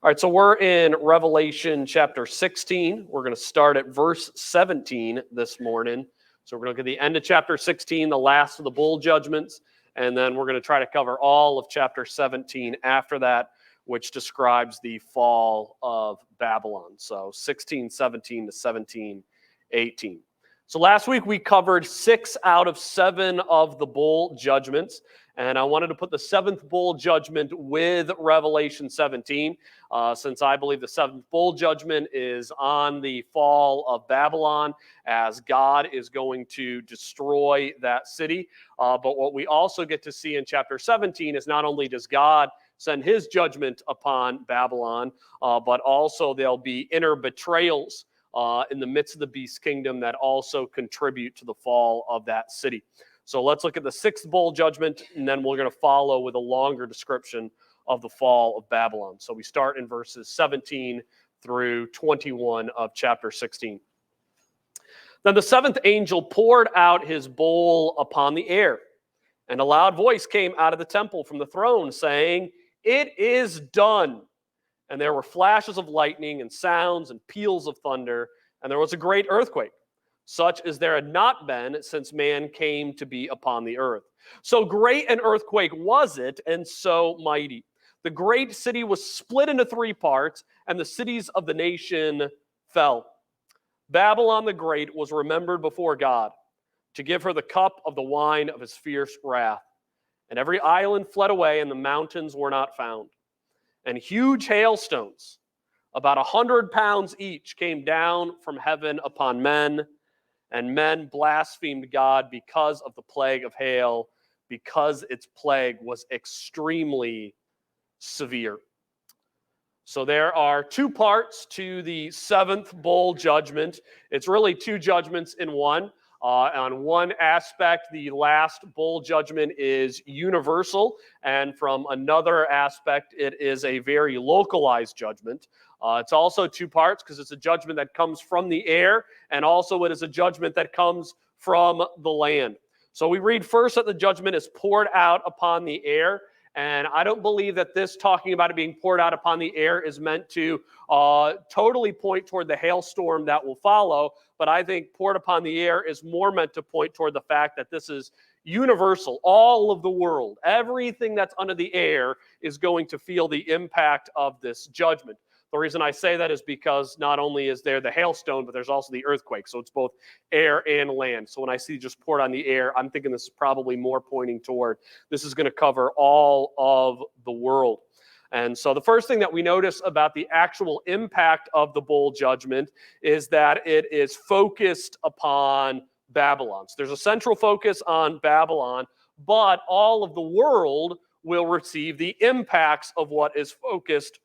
All right, so we're in Revelation chapter 16. We're going to start at verse 17 this morning. So we're going to look at the end of chapter 16, the last of the bowl judgments, and then we're going to try to cover all of chapter 17 after that, which describes the fall of Babylon. So 16, 17 to 17, 18. So last week we covered 6 out of 7 of the bowl judgments, and I wanted to put the 7th bowl judgment with Revelation 17, since I believe the 7th bowl judgment is on the fall of Babylon, as God is going to destroy that city. But what we also get to see in chapter 17 is not only does God send his judgment upon Babylon, but also there'll be inner betrayals in the midst of the beast kingdom that also contribute to the fall of that city. So let's look at the 6th bowl judgment, and then we're going to follow with a longer description of the fall of Babylon. So we start in verses 17 through 21 of chapter 16. Then the 7th angel poured out his bowl upon the air, and a loud voice came out of the temple from the throne, saying, "It is done." And there were flashes of lightning and sounds and peals of thunder, and there was a great earthquake, such as there had not been since man came to be upon the earth. So great an earthquake was it, and so mighty. The great city was split into 3 parts, and the cities of the nation fell. Babylon the Great was remembered before God, to give her the cup of the wine of his fierce wrath. And every island fled away, and the mountains were not found. And huge hailstones, about 100 pounds each, came down from heaven upon men, and men blasphemed God because of the plague of hail, because its plague was extremely severe. So there are 2 parts to the 7th bowl judgment. It's really 2 judgments in one. On one aspect, the last bowl judgment is universal, and from another aspect, it is a very localized judgment. It's also 2 parts because it's a judgment that comes from the air, and also it is a judgment that comes from the land. So we read first that the judgment is poured out upon the air, and I don't believe that this talking about it being poured out upon the air is meant to totally point toward the hailstorm that will follow, but I think poured upon the air is more meant to point toward the fact that this is universal. All of the world, everything that's under the air is going to feel the impact of this judgment. The reason I say that is because not only is there the hailstone, but there's also the earthquake. So it's both air and land. So when I see just poured on the air, I'm thinking this is probably more pointing toward this is going to cover all of the world. And so the first thing that we notice about the actual impact of the bowl judgment is that it is focused upon Babylon. So there's a central focus on Babylon, but all of the world will receive the impacts of what is focused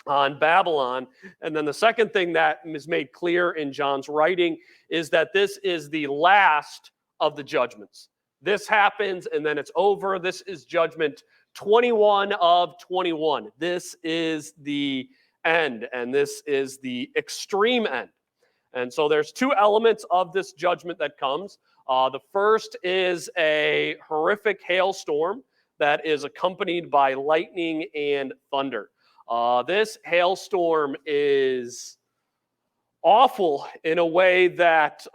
on Babylon. And then the second thing that is made clear in John's writing is that this is the last of the judgments. This happens and then it's over. This is judgment 21 of 21. This is the end, and this is the extreme end. And so there's 2 elements of this judgment that comes. The first is a horrific hailstorm that is accompanied by lightning and thunder. This hailstorm is awful in a way that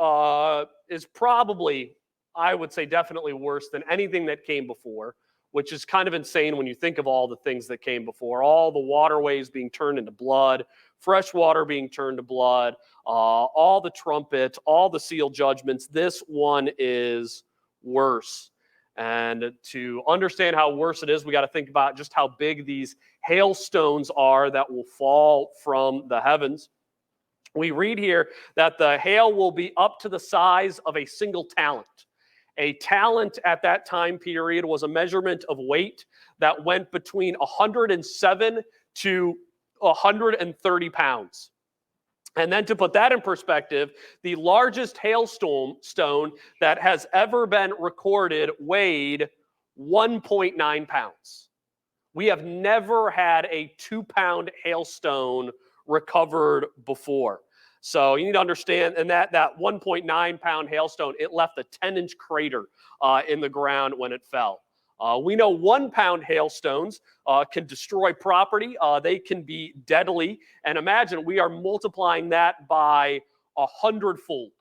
is probably, I would say, definitely worse than anything that came before, which is kind of insane when you think of all the things that came before. All the waterways being turned into blood, fresh water being turned to blood, all the trumpet, all the seal judgments. This one is worse. And to understand how worse it is, we got to think about just how big these hailstones are that will fall from the heavens. We read here that the hail will be up to the size of a single talent. A talent at that time period was a measurement of weight that went between 107 to 130 pounds. And then to put that in perspective, the largest hailstone that has ever been recorded weighed 1.9 pounds. We have never had a 2-pound hailstone recovered before. So you need to understand, and that 1.9 pound hailstone, it left a 10-inch crater in the ground when it fell. We know 1-pound hailstones can destroy property. They can be deadly. And imagine we are multiplying that by 100-fold.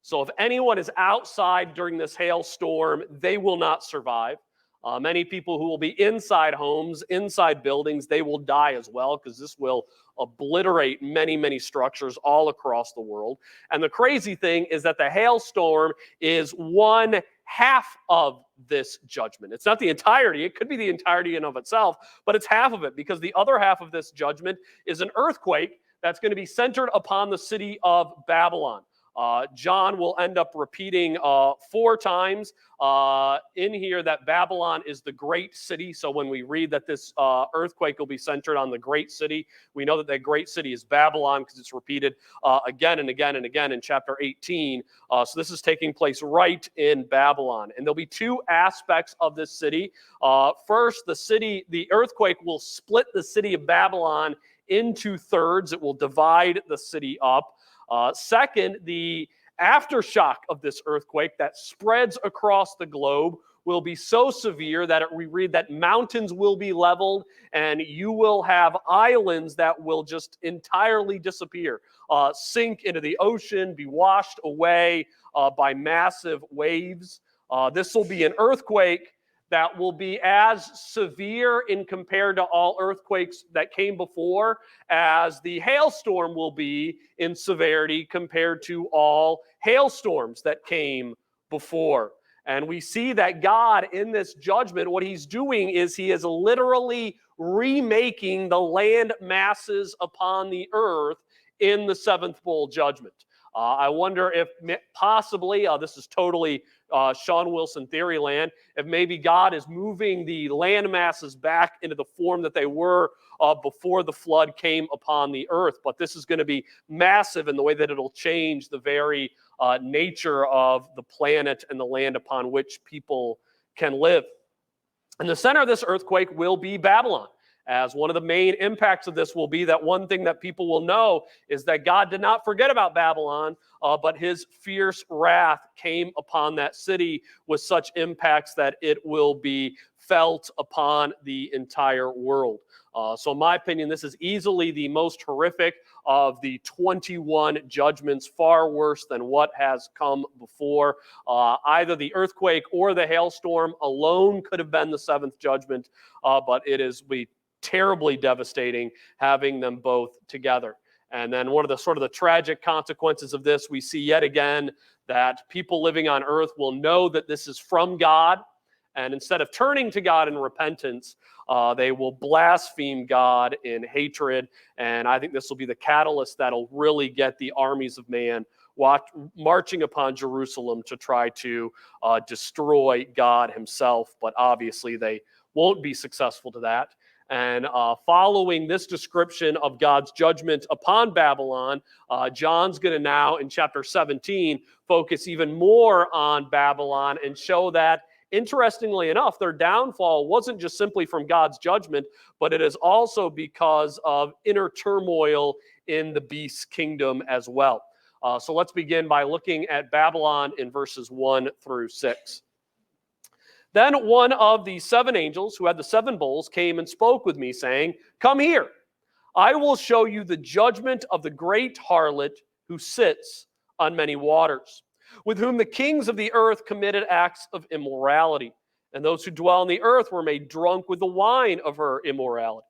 So if anyone is outside during this hailstorm, they will not survive. Many people who will be inside homes, inside buildings, they will die as well, because this will obliterate many, many structures all across the world. And the crazy thing is that the hailstorm is 1/2 of this judgment. It's not the entirety. It could be the entirety in of itself, but it's half of it, because the other half of this judgment is an earthquake that's going to be centered upon the city of Babylon. John will end up repeating 4 times in here that Babylon is the great city. So when we read that this earthquake will be centered on the great city, we know that that great city is Babylon, because it's repeated again and again and again in chapter 18. So this is taking place right in Babylon. And there'll be 2 aspects of this city. First, the earthquake will split the city of Babylon into thirds. It will divide the city up. Second, the aftershock of this earthquake that spreads across the globe will be so severe that we read that mountains will be leveled, and you will have islands that will just entirely disappear, sink into the ocean, be washed away by massive waves. This will be an earthquake that will be as severe in compared to all earthquakes that came before as the hailstorm will be in severity compared to all hailstorms that came before. And we see that God in this judgment, what he's doing is he is literally remaking the land masses upon the earth in the 7th bowl judgment. I wonder if possibly, this is totally Shawn Wilson theory land, if maybe God is moving the land masses back into the form that they were before the flood came upon the earth. But this is going to be massive in the way that it'll change the very nature of the planet and the land upon which people can live. And the center of this earthquake will be Babylon. As one of the main impacts of this will be that one thing that people will know is that God did not forget about Babylon, but his fierce wrath came upon that city with such impacts that it will be felt upon the entire world. So in my opinion, this is easily the most horrific of the 21 judgments, far worse than what has come before. Either the earthquake or the hailstorm alone could have been the 7th judgment, but it is terribly devastating having them both together. And then one of the sort of the tragic consequences of this, we see yet again that people living on earth will know that this is from God, and instead of turning to God in repentance, they will blaspheme God in hatred. And I think this will be the catalyst that'll really get the armies of man marching upon Jerusalem to try to destroy God himself. But obviously they won't be successful to that. And following this description of God's judgment upon Babylon, John's going to now, in chapter 17, focus even more on Babylon and show that, interestingly enough, their downfall wasn't just simply from God's judgment, but it is also because of inner turmoil in the beast's kingdom as well. So let's begin by looking at Babylon in verses 1 through 6. Then one of the 7 angels who had the 7 bowls came and spoke with me, saying, "Come here, I will show you the judgment of the great harlot who sits on many waters, with whom the kings of the earth committed acts of immorality, and those who dwell on the earth were made drunk with the wine of her immorality."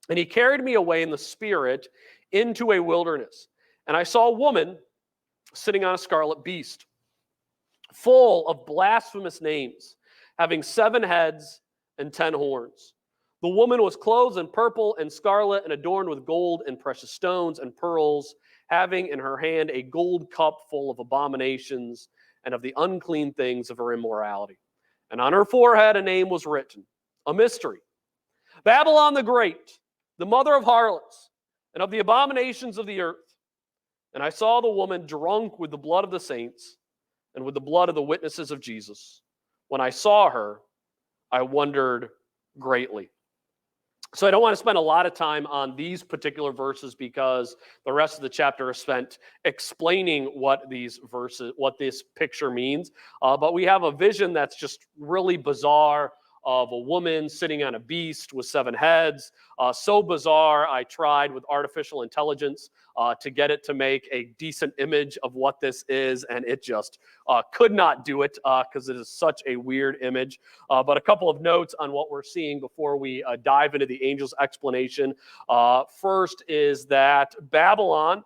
And he carried me away in the spirit into a wilderness, and I saw a woman sitting on a scarlet beast, full of blasphemous names, having 7 heads and 10 horns. The woman was clothed in purple and scarlet and adorned with gold and precious stones and pearls, having in her hand a gold cup full of abominations and of the unclean things of her immorality. And on her forehead a name was written, a mystery: Babylon the Great, the mother of harlots and of the abominations of the earth. And I saw the woman drunk with the blood of the saints and with the blood of the witnesses of Jesus. When I saw her, I wondered greatly. So I don't want to spend a lot of time on these particular verses because the rest of the chapter is spent explaining what these verses, what this picture means. But we have a vision that's just really bizarre of a woman sitting on a beast with 7 heads. So bizarre, I tried with artificial intelligence to get it to make a decent image of what this is, and it just could not do it because it is such a weird image. But a couple of notes on what we're seeing before we dive into the angel's explanation. First is that Babylon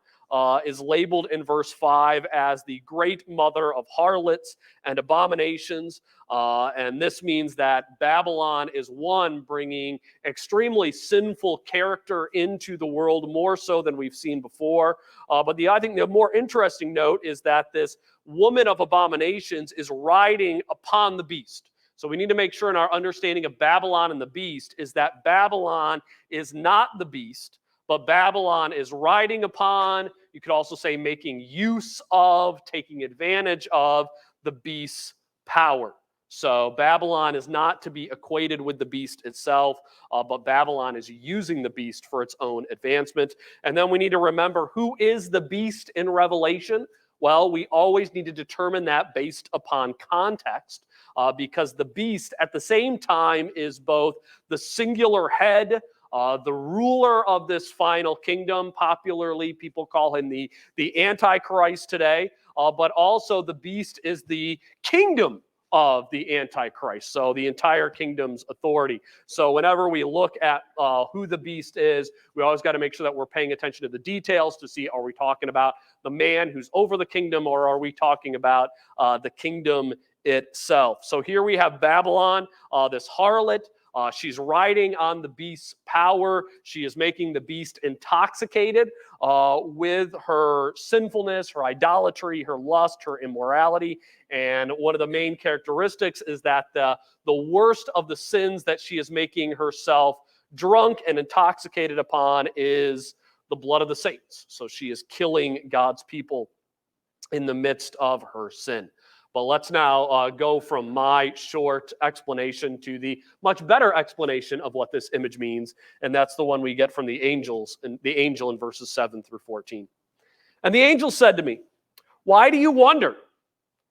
is labeled in verse 5 as the great mother of harlots and abominations. And this means that Babylon is one bringing extremely sinful character into the world, more so than we've seen before. But I think the more interesting note is that this woman of abominations is riding upon the beast. So we need to make sure in our understanding of Babylon and the beast is that Babylon is not the beast, but Babylon is riding upon, you could also say making use of, taking advantage of the beast's power. So Babylon is not to be equated with the beast itself, but Babylon is using the beast for its own advancement. And then we need to remember, who is the beast in Revelation? Well, we always need to determine that based upon context, because the beast at the same time is both the singular head, the ruler of this final kingdom. Popularly, people call him the Antichrist today, but also the beast is the kingdom of the Antichrist, so the entire kingdom's authority. So whenever we look at who the beast is, we always got to make sure that we're paying attention to the details to see, are we talking about the man who's over the kingdom, or are we talking about the kingdom itself? So here we have Babylon, this harlot. She's riding on the beast's power. She is making the beast intoxicated with her sinfulness, her idolatry, her lust, her immorality. And one of the main characteristics is that the worst of the sins that she is making herself drunk and intoxicated upon is the blood of the saints. So she is killing God's people in the midst of her sin. But let's now go from my short explanation to the much better explanation of what this image means, and that's the one we get from the angel in verses 7 through 14. And the angel said to me, "Why do you wonder?"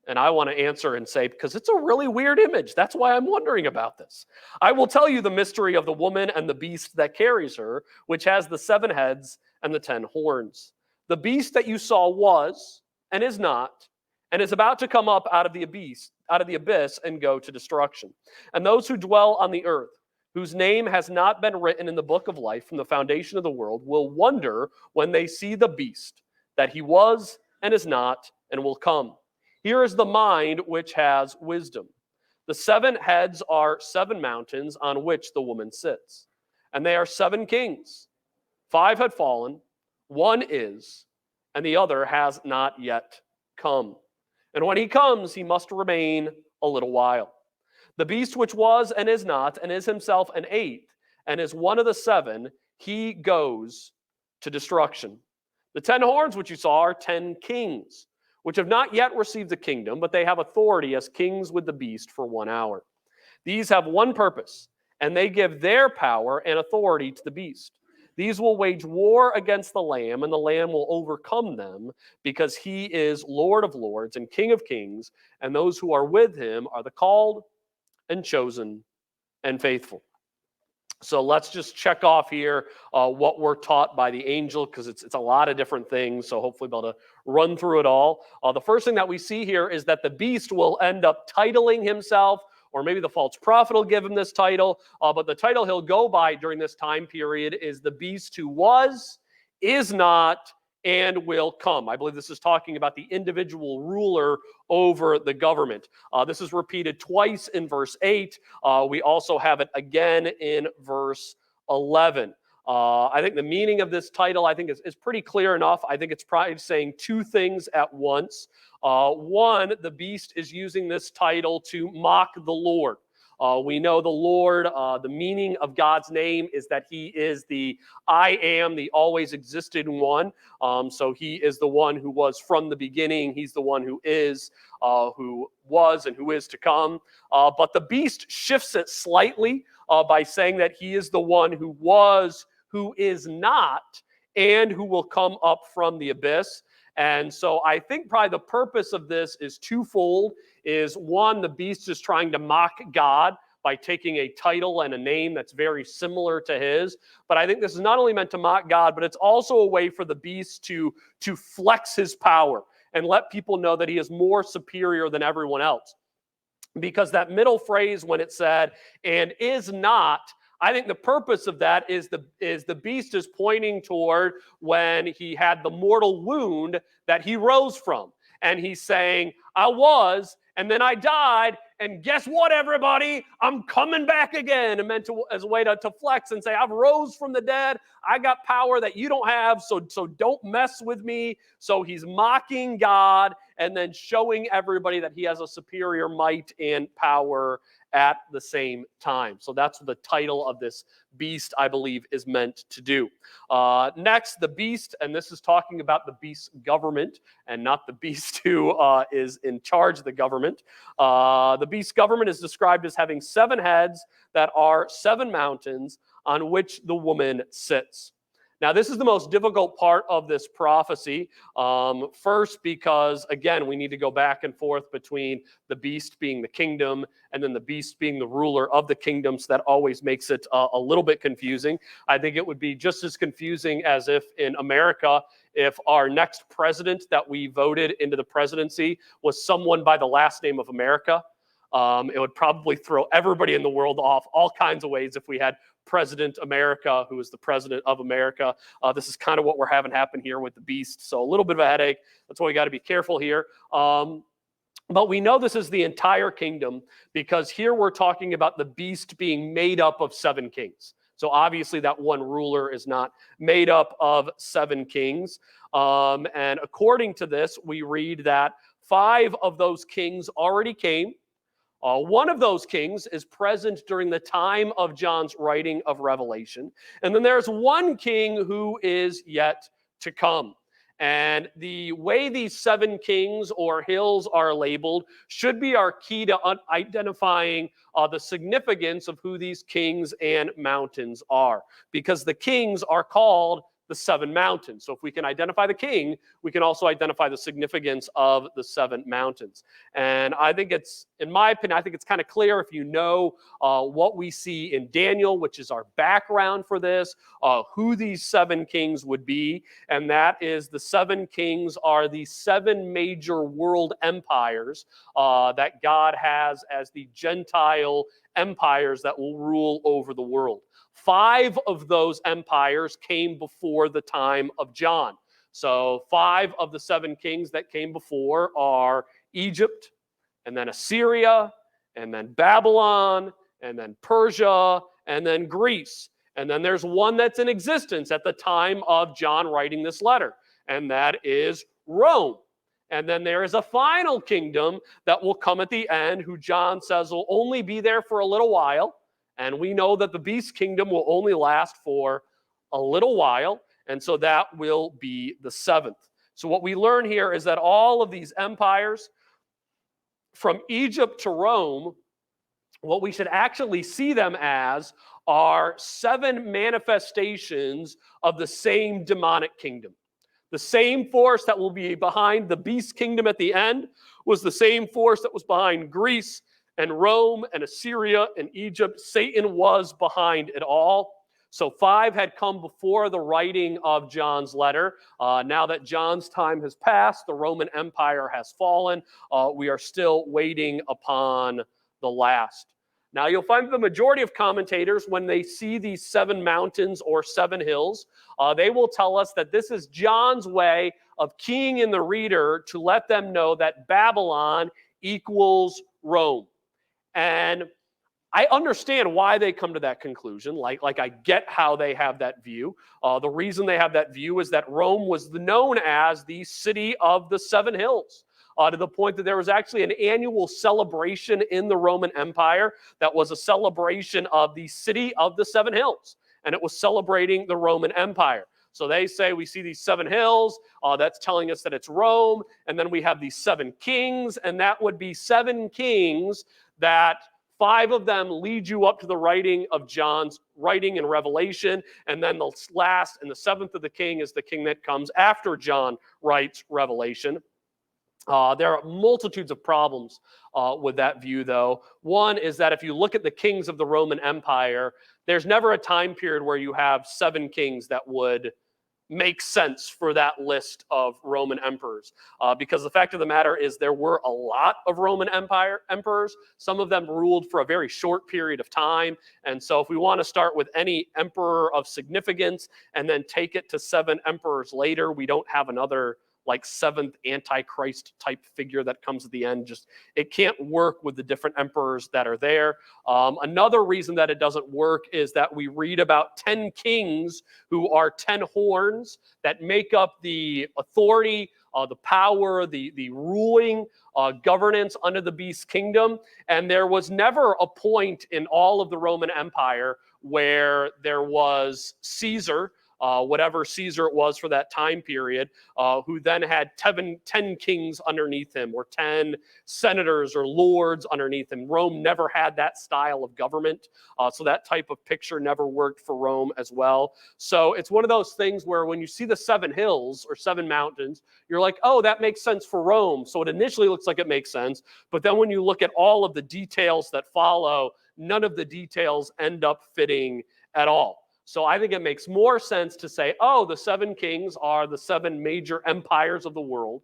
And I want to answer and say, because it's a really weird image. That's why I'm wondering about this. "I will tell you the mystery of the woman and the beast that carries her, which has the 7 heads and the 10 horns. The beast that you saw was and is not, and is about to come up out of the abyss and go to destruction. And those who dwell on the earth, whose name has not been written in the book of life from the foundation of the world, will wonder when they see the beast, that he was and is not and will come. Here is the mind which has wisdom. The 7 heads are 7 mountains on which the woman sits, and they are 7 kings. 5 had fallen, 1 is, and the other has not yet come. And when he comes, he must remain a little while. The beast which was and is not, and is himself an 8th, and is one of the 7, he goes to destruction. The 10 horns which you saw are 10 kings, which have not yet received the kingdom, but they have authority as kings with the beast for 1 hour. These have one purpose, and they give their power and authority to the beast. These will wage war against the Lamb, and the Lamb will overcome them, because he is Lord of lords and King of kings, and those who are with him are the called and chosen and faithful." So let's just check off here what we're taught by the angel, because it's a lot of different things, so hopefully we'll be able to run through it all. The first thing that we see here is that the beast will end up titling himself, or maybe the false prophet will give him this title, but the title he'll go by during this time period is the beast who was, is not, and will come. I believe this is talking about the individual ruler over the government. This is repeated twice in verse 8. We also have it again in verse 11. I think the meaning of this title, I think, is pretty clear enough. I think it's probably saying 2 things at once. One, the beast is using this title to mock the Lord. We know the Lord, the meaning of God's name is that he is the I am, the always existed one. So he is the one who was from the beginning. He's the one who was, and who is to come. But the beast shifts it slightly by saying that he is the one who was, who is not, and who will come up from the abyss. And so I think probably the purpose of this is twofold. Is one, the beast is trying to mock God by taking a title and a name that's very similar to his. But I think this is not only meant to mock God, but it's also a way for the beast to flex his power and let people know that he is more superior than everyone else. Because that middle phrase, when it said, and is not, I think the purpose of that is the beast is pointing toward when he had the mortal wound that he rose from. And he's saying, I was, and then I died, and guess what, everybody? I'm coming back again. And meant as a way to flex and say, I've rose from the dead. I got power that you don't have, so don't mess with me. So he's mocking God and then showing everybody that he has a superior might and power at the same time. So that's what the title of this beast, I believe, is meant to do. Next, the beast, and this is talking about the beast's government and not the beast who is in charge of the government. The beast's government is described as having 7 heads that are 7 mountains on which the woman sits. Now, this is the most difficult part of this prophecy. First, because, again, we need to go back and forth between the beast being the kingdom and then the beast being the ruler of the kingdom. So that always makes it a little bit confusing. I think it would be just as confusing as if in America, if our next president that we voted into the presidency was someone by the last name of America. It would probably throw everybody in the world off all kinds of ways if we had President America, who is the president of America. This is kind of what we're having happen here with the beast. So a little bit of a headache. That's why we got to be careful here. But we know this is the entire kingdom because here we're talking about the beast being made up of 7 kings. So obviously that one ruler is not made up of 7 kings. And according to this, we read that 5 of those kings already came. One of those kings is present during the time of John's writing of Revelation. And then there's one king who is yet to come. And the way these 7 kings or hills are labeled should be our key to identifying the significance of who these kings and mountains are. Because the kings are called the 7 mountains. So if we can identify the king, we can also identify the significance of the 7 mountains. And I think it's, in my opinion, I think it's kind of clear if you know what we see in Daniel, which is our background for this, who these 7 kings would be. And that is the 7 kings are the 7 major world empires that God has as the Gentile empires that will rule over the world. 5 of those empires came before the time of John. So 5 of the 7 kings that came before are Egypt, and then Assyria, and then Babylon, and then Persia, and then Greece. And then there's one that's in existence at the time of John writing this letter, and that is Rome. And then there is a final kingdom that will come at the end, who John says will only be there for a little while. And we know that the beast kingdom will only last for a little while. And so that will be the 7th. So what we learn here is that all of these empires, from Egypt to Rome, what we should actually see them as are 7 manifestations of the same demonic kingdom. The same force that will be behind the beast kingdom at the end was the same force that was behind Greece and Rome and Assyria and Egypt. Satan was behind it all. So 5 had come before the writing of John's letter. Now that John's time has passed, the Roman Empire has fallen. We are still waiting upon the last. Now you'll find the majority of commentators, when they see these 7 mountains or 7 hills, they will tell us that this is John's way of keying in the reader to let them know that Babylon equals Rome. And I understand why they come to that conclusion. Like I get how they have that view. The reason they have that view is that Rome was known as the city of the 7 hills. to the point that there was actually an annual celebration in the Roman Empire that was a celebration of the city of the seven hills, and it was celebrating the Roman Empire. So they say we see these seven hills, that's telling us that it's Rome, and then we have these seven kings, and that would be seven kings that 5 of them lead you up to the writing of John's writing in Revelation, and then the last and the 7th of the king is the king that comes after John writes Revelation. There are multitudes of problems with that view, though. One is that if you look at the kings of the Roman Empire, there's never a time period where you have 7 kings that would make sense for that list of Roman emperors. Because the fact of the matter is there were a lot of Roman Empire emperors. Some of them ruled for a very short period of time. And so if we want to start with any emperor of significance and then take it to 7 emperors later, we don't have another like 7th Antichrist type figure that comes at the end. Just it can't work with the different emperors that are there. Another reason that it doesn't work is that we read about 10 kings who are 10 horns that make up the authority, the power, the ruling governance under the beast kingdom. And there was never a point in all of the Roman Empire where there was Caesar, whatever Caesar it was for that time period, who then had 10 kings underneath him, or 10 senators or lords underneath him. Rome never had that style of government, so that type of picture never worked for Rome as well. So it's one of those things where when you see the 7 hills or 7 mountains, you're like, oh, that makes sense for Rome. So it initially looks like it makes sense, but then when you look at all of the details that follow, none of the details end up fitting at all. So I think it makes more sense to say, oh, the 7 kings are the 7 major empires of the world.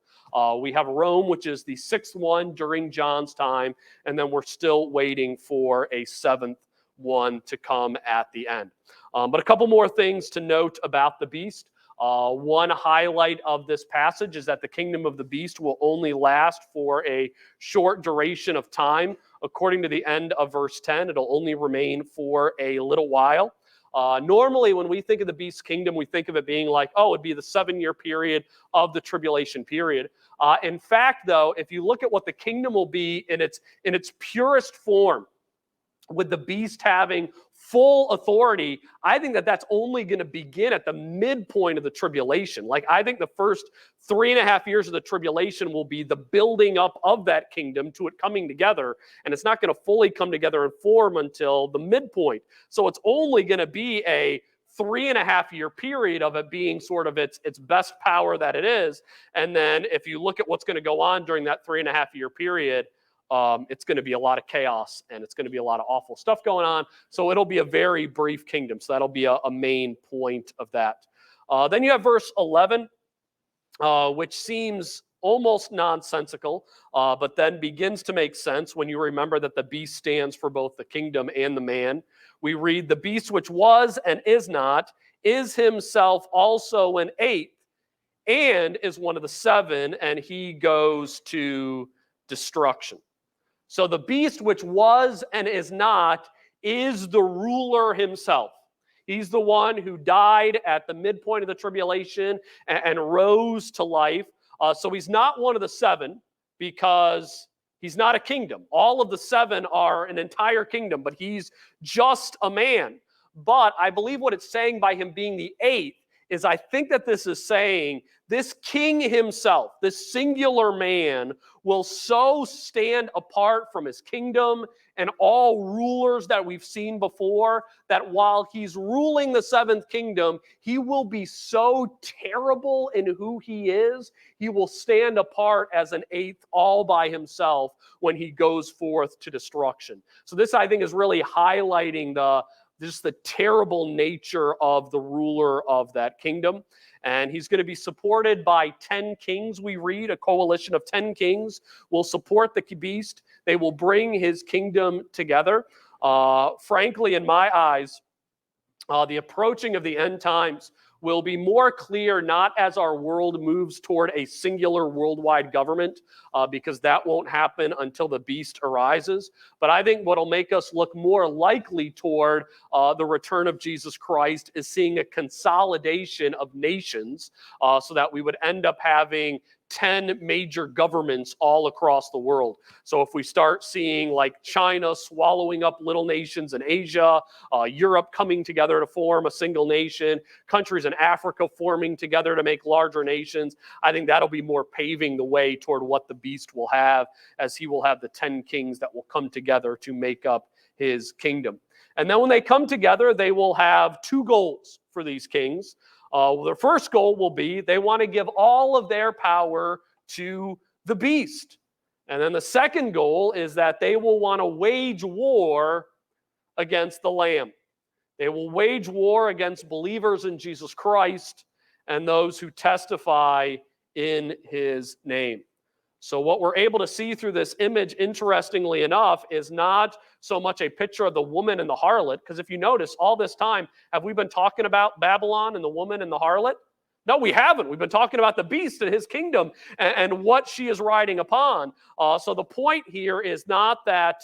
We have Rome, which is the 6th one during John's time, and then we're still waiting for a 7th one to come at the end. But a couple more things to note about the beast. One highlight of this passage is that the kingdom of the beast will only last for a short duration of time. According to the end of verse 10, it'll only remain for a little while. Normally, when we think of the beast kingdom, we think of it being like, oh, it'd be the 7-year period of the tribulation period. In fact, though, if you look at what the kingdom will be in its purest form, with the beast having full authority, I think that that's only going to begin at the midpoint of the tribulation. Like, I think the first 3.5 years of the tribulation will be the building up of that kingdom to it coming together, and it's not going to fully come together and form until the midpoint. So it's only going to be a 3.5-year period of it being sort of its best power that it is. And then if you look at what's going to go on during that 3.5-year period, it's going to be a lot of chaos, and it's going to be a lot of awful stuff going on. So it'll be a very brief kingdom. So that'll be a main point of that. Then you have verse 11, which seems almost nonsensical, but then begins to make sense when you remember that the beast stands for both the kingdom and the man. We read, the beast which was and is not, is himself also an 8th, and is one of the 7, and he goes to destruction. So the beast which was and is not is the ruler himself. He's the one who died at the midpoint of the tribulation and rose to life. So he's not one of the 7 because he's not a kingdom. All of the 7 are an entire kingdom, but he's just a man. But I believe what it's saying by him being the 8th is I think that this is saying this king himself, this singular man, will so stand apart from his kingdom and all rulers that we've seen before that while he's ruling the 7th kingdom, he will be so terrible in who he is, he will stand apart as an 8th all by himself when he goes forth to destruction. So this, I think, is really highlighting just the terrible nature of the ruler of that kingdom. And he's going to be supported by 10 kings, we read. A coalition of 10 kings will support the beast. They will bring his kingdom together. Frankly, in my eyes, the approaching of the end times will be more clear not as our world moves toward a singular worldwide government, because that won't happen until the beast arises. But I think what will make us look more likely toward the return of Jesus Christ is seeing a consolidation of nations, so that we would end up having 10 major governments all across the world. So if we start seeing like China swallowing up little nations in Asia, Europe coming together to form a single nation, countries in Africa forming together to make larger nations, I think that'll be more paving the way toward what the beast will have, as he will have the 10 kings that will come together to make up his kingdom. And then when they come together, they will have two goals for these kings. Their first goal will be they want to give all of their power to the beast. And then the second goal is that they will want to wage war against the Lamb. They will wage war against believers in Jesus Christ and those who testify in his name. So what we're able to see through this image, interestingly enough, is not so much a picture of the woman and the harlot, because if you notice, all this time, have we been talking about Babylon and the woman and the harlot? No, we haven't. We've been talking about the beast and his kingdom and what she is riding upon. So the point here is not that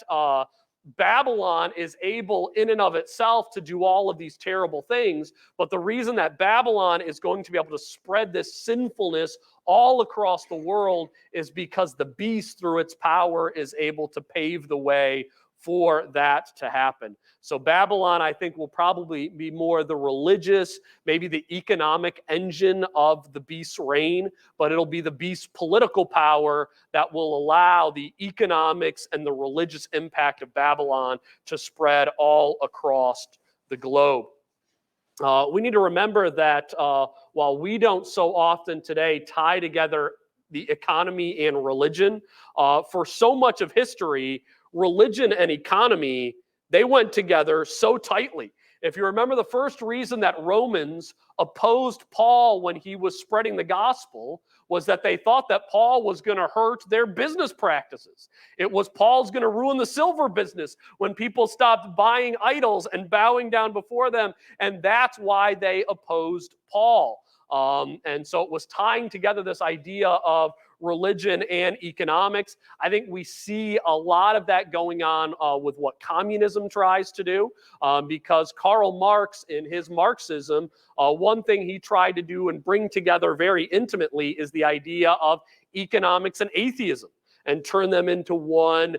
Babylon is able in and of itself to do all of these terrible things, but the reason that Babylon is going to be able to spread this sinfulness all across the world is because the beast, through its power, is able to pave the way for that to happen. So Babylon, I think, will probably be more the religious, maybe the economic engine of the beast's reign, but it'll be the beast's political power that will allow the economics and the religious impact of Babylon to spread all across the globe. We need to remember that while we don't so often today tie together the economy and religion, for so much of history, religion and economy, they went together so tightly. If you remember, the first reason that Romans opposed Paul when he was spreading the gospel was that they thought that Paul was going to hurt their business practices. It was Paul's going to ruin the silver business when people stopped buying idols and bowing down before them, and that's why they opposed Paul. And so it was tying together this idea of religion and economics. I think we see a lot of that going on with what communism tries to do, because Karl Marx, in his Marxism, one thing he tried to do and bring together very intimately is the idea of economics and atheism, and turn them into one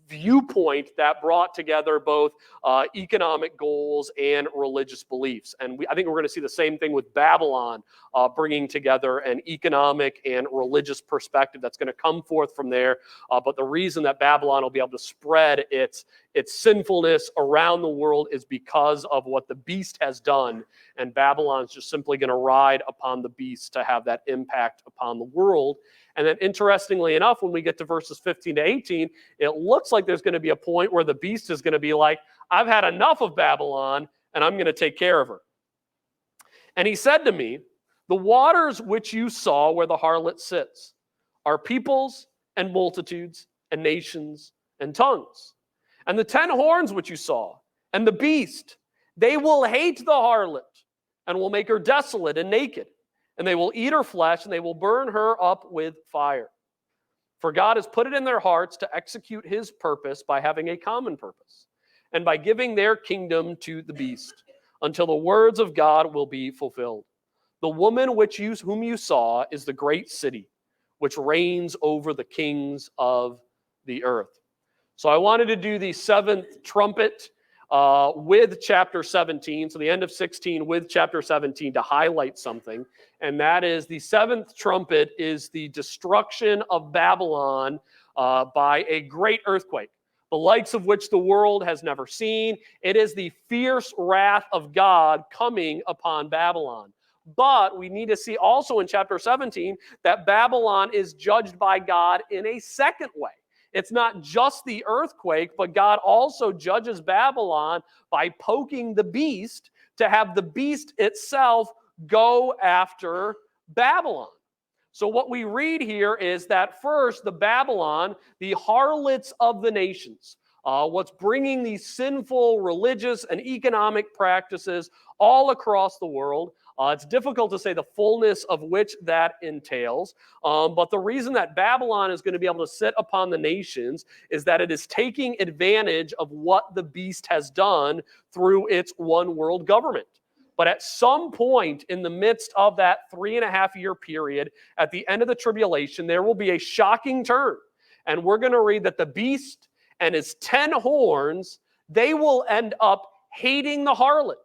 viewpoint that brought together both economic goals and religious beliefs. And I think we're going to see the same thing with Babylon, bringing together an economic and religious perspective that's going to come forth from there. But the reason that Babylon will be able to spread its sinfulness around the world is because of what the beast has done. And Babylon's just simply going to ride upon the beast to have that impact upon the world. And then interestingly enough, when we get to verses 15 to 18, it looks like there's going to be a point where the beast is going to be like, I've had enough of Babylon, and I'm going to take care of her. And he said to me, the waters which you saw where the harlot sits are peoples and multitudes and nations and tongues. And the 10 horns which you saw, and the beast, they will hate the harlot, and will make her desolate and naked. And they will eat her flesh, and they will burn her up with fire. For God has put it in their hearts to execute his purpose by having a common purpose, and by giving their kingdom to the beast, until the words of God will be fulfilled. The woman whom you saw is the great city, which reigns over the kings of the earth. So I wanted to do the seventh trumpet with chapter 17, so the end of 16 with chapter 17, to highlight something, and that is the seventh trumpet is the destruction of Babylon by a great earthquake, the likes of which the world has never seen. It is the fierce wrath of God coming upon Babylon. But we need to see also in chapter 17 that Babylon is judged by God in a second way. It's not just the earthquake, but God also judges Babylon by poking the beast to have the beast itself go after Babylon. So what we read here is that first, the Babylon, the harlots of the nations, what's bringing these sinful religious and economic practices all across the world. It's difficult to say the fullness of which that entails, but the reason that Babylon is going to be able to sit upon the nations is that it is taking advantage of what the beast has done through its one world government. But at some point in the midst of that 3.5-year period, at the end of the tribulation, there will be a shocking turn. And we're going to read that the beast and his 10 horns, they will end up hating the harlot.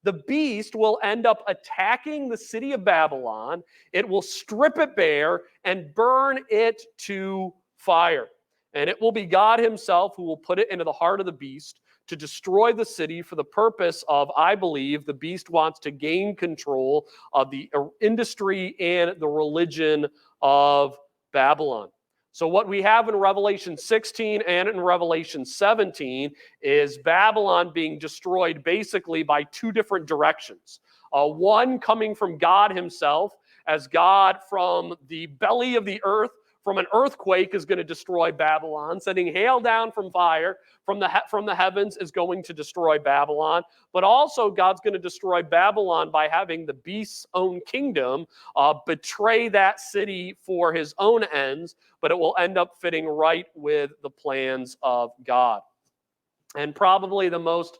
The beast will end up attacking the city of Babylon. It will strip it bare and burn it to fire. And it will be God himself who will put it into the heart of the beast to destroy the city for the purpose of, I believe, the beast wants to gain control of the industry and the religion of Babylon. So what we have in Revelation 16 and in Revelation 17 is Babylon being destroyed basically by two different directions. One coming from God himself, as God from the belly of the earth, from an earthquake, is going to destroy Babylon. Sending hail down from fire from the heavens is going to destroy Babylon. But also God's going to destroy Babylon by having the beast's own kingdom betray that city for his own ends, but it will end up fitting right with the plans of God. And probably the most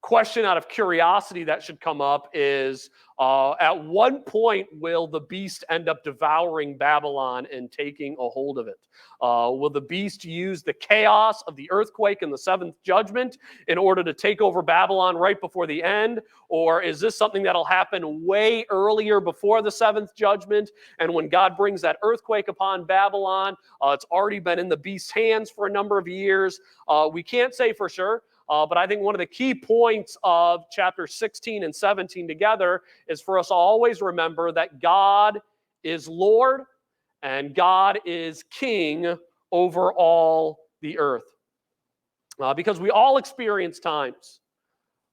question out of curiosity that should come up is, at what point will the beast end up devouring Babylon and taking a hold of it? Will the beast use the chaos of the earthquake and the seventh judgment in order to take over Babylon right before the end? Or is this something that'll happen way earlier before the seventh judgment? And when God brings that earthquake upon Babylon, it's already been in the beast's hands for a number of years. We can't say for sure. But I think one of the key points of chapter 16 and 17 together is for us to always remember that God is Lord and God is King over all the earth. Because we all experience times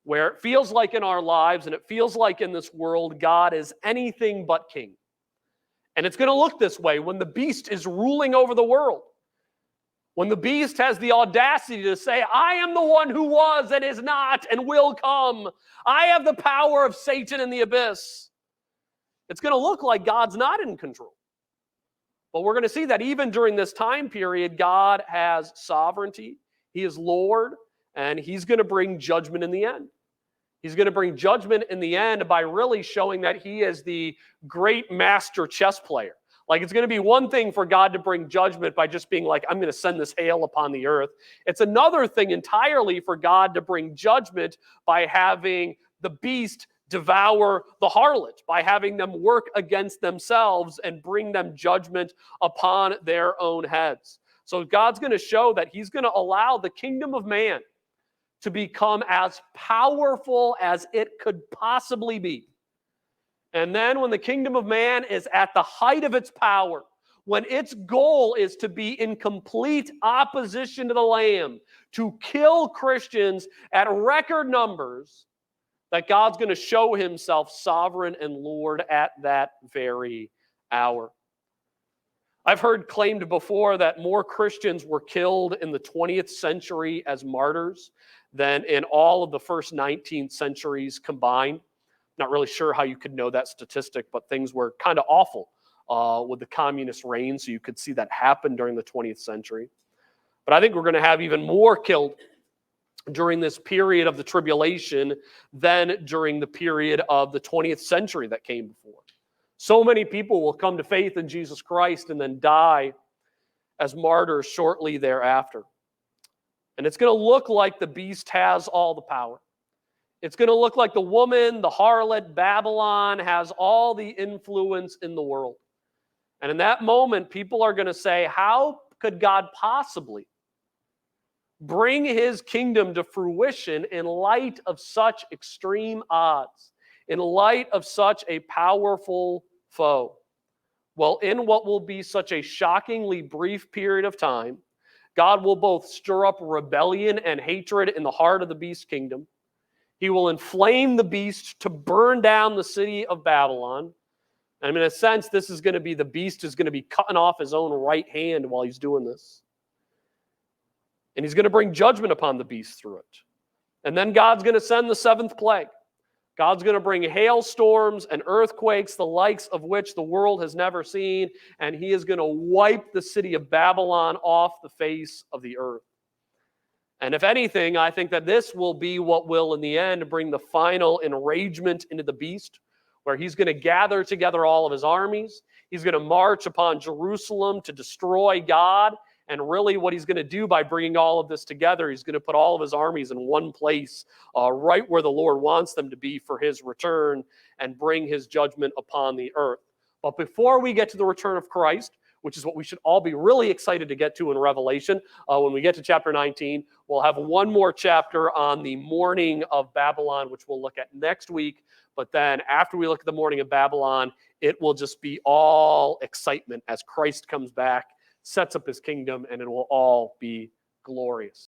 where it feels like in our lives and it feels like in this world, God is anything but King. And it's going to look this way when the beast is ruling over the world. When the beast has the audacity to say, I am the one who was and is not and will come. I have the power of Satan in the abyss. It's going to look like God's not in control. But we're going to see that even during this time period, God has sovereignty. He is Lord, and he's going to bring judgment in the end. He's going to bring judgment in the end by really showing that he is the great master chess player. Like, it's going to be one thing for God to bring judgment by just being like, I'm going to send this hail upon the earth. It's another thing entirely for God to bring judgment by having the beast devour the harlot, by having them work against themselves and bring them judgment upon their own heads. So God's going to show that he's going to allow the kingdom of man to become as powerful as it could possibly be. And then when the kingdom of man is at the height of its power, when its goal is to be in complete opposition to the Lamb, to kill Christians at record numbers, that God's going to show himself sovereign and Lord at that very hour. I've heard claimed before that more Christians were killed in the 20th century as martyrs than in all of the first 19th centuries combined. Not really sure how you could know that statistic, but things were kind of awful with the communist reign, so you could see that happen during the 20th century. But I think we're going to have even more killed during this period of the tribulation than during the period of the 20th century that came before. So many people will come to faith in Jesus Christ and then die as martyrs shortly thereafter. And it's going to look like the beast has all the power. It's going to look like the woman, the harlot, Babylon, has all the influence in the world. And in that moment, people are going to say, how could God possibly bring his kingdom to fruition in light of such extreme odds, in light of such a powerful foe? Well, in what will be such a shockingly brief period of time, God will both stir up rebellion and hatred in the heart of the beast kingdom. He will inflame the beast to burn down the city of Babylon. And in a sense, this is going to be, the beast is going to be cutting off his own right hand while he's doing this. And he's going to bring judgment upon the beast through it. And then God's going to send the seventh plague. God's going to bring hailstorms and earthquakes, the likes of which the world has never seen. And he is going to wipe the city of Babylon off the face of the earth. And if anything, I think that this will be what will, in the end, bring the final enragement into the beast, where he's going to gather together all of his armies. He's going to march upon Jerusalem to destroy God. And really what he's going to do by bringing all of this together, he's going to put all of his armies in one place, right where the Lord wants them to be for his return, and bring his judgment upon the earth. But before we get to the return of Christ, which is what we should all be really excited to get to in Revelation, when we get to chapter 19, we'll have one more chapter on the morning of Babylon, which we'll look at next week. But then after we look at the morning of Babylon, it will just be all excitement as Christ comes back, sets up his kingdom, and it will all be glorious.